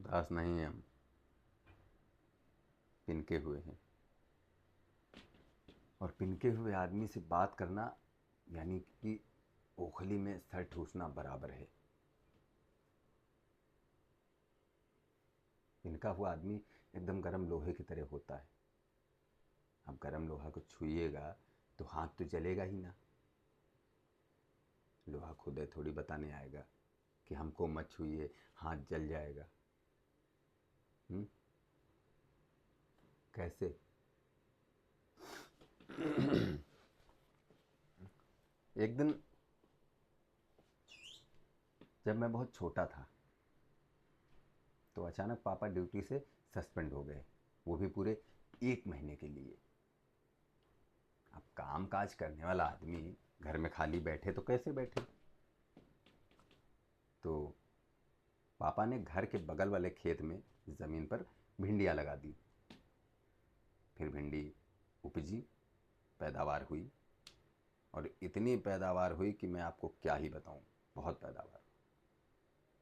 उदास नहीं हैं हम, पिनके हुए हैं। और पिनके हुए आदमी से बात करना यानी कि ओखली में सर ठूसना बराबर है। पिनका हुआ आदमी एकदम गर्म लोहे की तरह होता है। अब गर्म लोहा को छुइएगा तो हाथ तो जलेगा ही ना। लोहा खुद थोड़ी बताने आएगा कि हमको मत छुइए, हाथ जल जाएगा। कैसे? एक दिन जब मैं बहुत छोटा था तो अचानक पापा ड्यूटी से सस्पेंड हो गए, वो भी पूरे 1 महीने के लिए। अब काम काज करने वाला आदमी घर में खाली बैठे तो कैसे बैठे? तो पापा ने घर के बगल वाले खेत में ज़मीन पर भिंडियाँ लगा दी। फिर भिंडी उपजी, पैदावार हुई, और इतनी पैदावार हुई कि मैं आपको क्या ही बताऊं। बहुत पैदावार।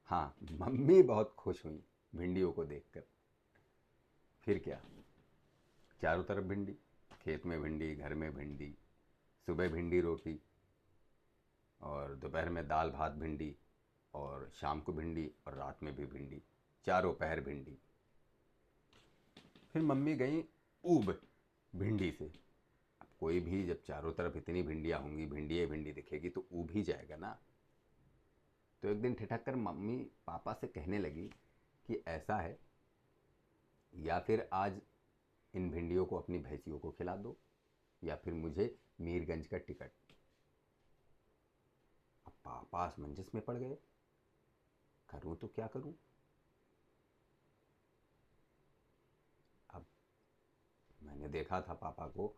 हाँ, मम्मी बहुत खुश हुई भिंडियों को देखकर। फिर क्या, चारों तरफ भिंडी, खेत में भिंडी, घर में भिंडी, सुबह भिंडी रोटी, और दोपहर में दाल भात भिंडी, और शाम को भिंडी, और रात में भी भिंडी, चारों पहर भिंडी। फिर मम्मी गई ऊब भिंडी से। अब कोई भी जब चारों तरफ इतनी भिंडियाँ होंगी, भिंडी भिंडी दिखेगी तो ऊब ही जाएगा ना। तो एक दिन ठिठक कर मम्मी पापा से कहने लगी कि ऐसा है, या फिर आज इन भिंडियों को अपनी भैंसियों को खिला दो, या फिर मुझे मीरगंज का टिकट। अब पापा असमंजस में पड़ गए, करूं तो क्या करूं। अब मैंने देखा था पापा को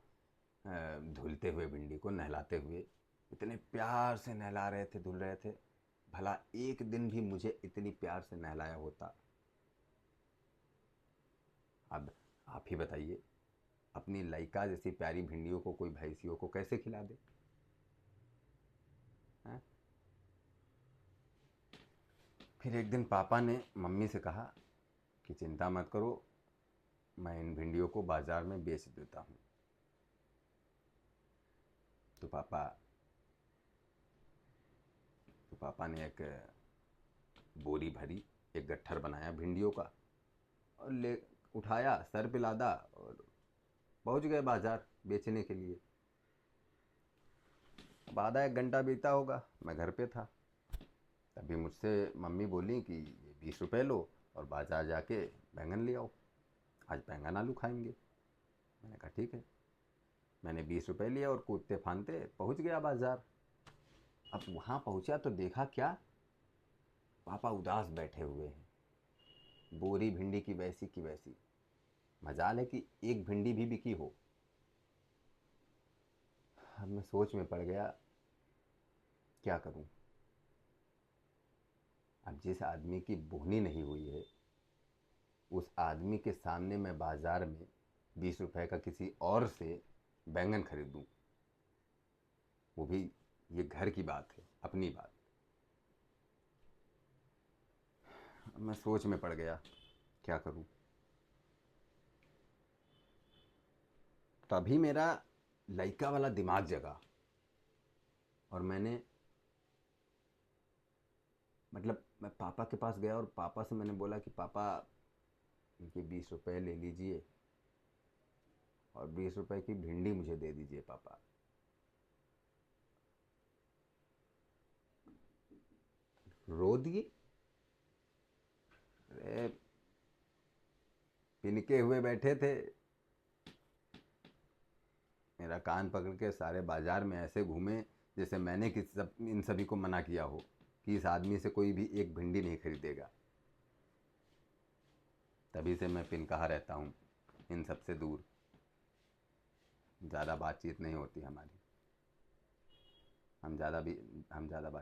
धुलते हुए भिंडी को, नहलाते हुए, इतने प्यार से नहला रहे थे, धुल रहे थे। भला एक दिन भी मुझे इतनी प्यार से नहलाया होता। अब आप ही बताइए, अपनी लइका जैसी प्यारी भिंडियों को कोई भैंसियों को कैसे खिला दे? हैं? फिर एक दिन पापा ने मम्मी से कहा कि चिंता मत करो, मैं इन भिंडियों को बाजार में बेच देता हूँ। तो पापा ने एक बोरी भरी, एक गट्ठर बनाया भिंडियों का, और ले उठाया, सर पे लादा, और पहुंच गए बाजार बेचने के लिए। अब आधा एक घंटा बीता होगा, मैं घर पे था। तभी मुझसे मम्मी बोली कि ये 20 रुपये लो और बाजार जाके बैंगन ले आओ, आज बैंगन आलू खाएंगे। मैंने कहा ठीक है। मैंने 20 रुपये लिया और कूदते फांदते पहुंच गया बाजार। अब वहाँ पहुंचा तो देखा क्या, पापा उदास बैठे हुए हैं, बोरी भिंडी की वैसी। मजाल है कि एक भिंडी भी बिकी हो। अब मैं सोच में पड़ गया, क्या करूं। अब जिस आदमी की बोहनी नहीं हुई है, उस आदमी के सामने मैं बाजार में 20 रुपए का किसी और से बैंगन खरीदूं, वो भी ये घर की बात है, अपनी बात। अब मैं सोच में पड़ गया, क्या करूं। तभी मेरा लइका वाला दिमाग जगा, और मैंने, मतलब मैं पापा के पास गया और पापा से मैंने बोला कि पापा, इनके 20 रुपए ले लीजिए और 20 रुपए की भिंडी मुझे दे दीजिए पापा। रो दिए। अरे, पिनके हुए बैठे थे, मेरा कान पकड़ के सारे बाजार में ऐसे घूमे जैसे मैंने इन सभी को मना किया हो कि इस आदमी से कोई भी एक भिंडी नहीं खरीदेगा। तभी से मैं पिनकहा रहता हूँ, इन सब से दूर। ज़्यादा बातचीत नहीं होती हमारी। हम ज़्यादा बात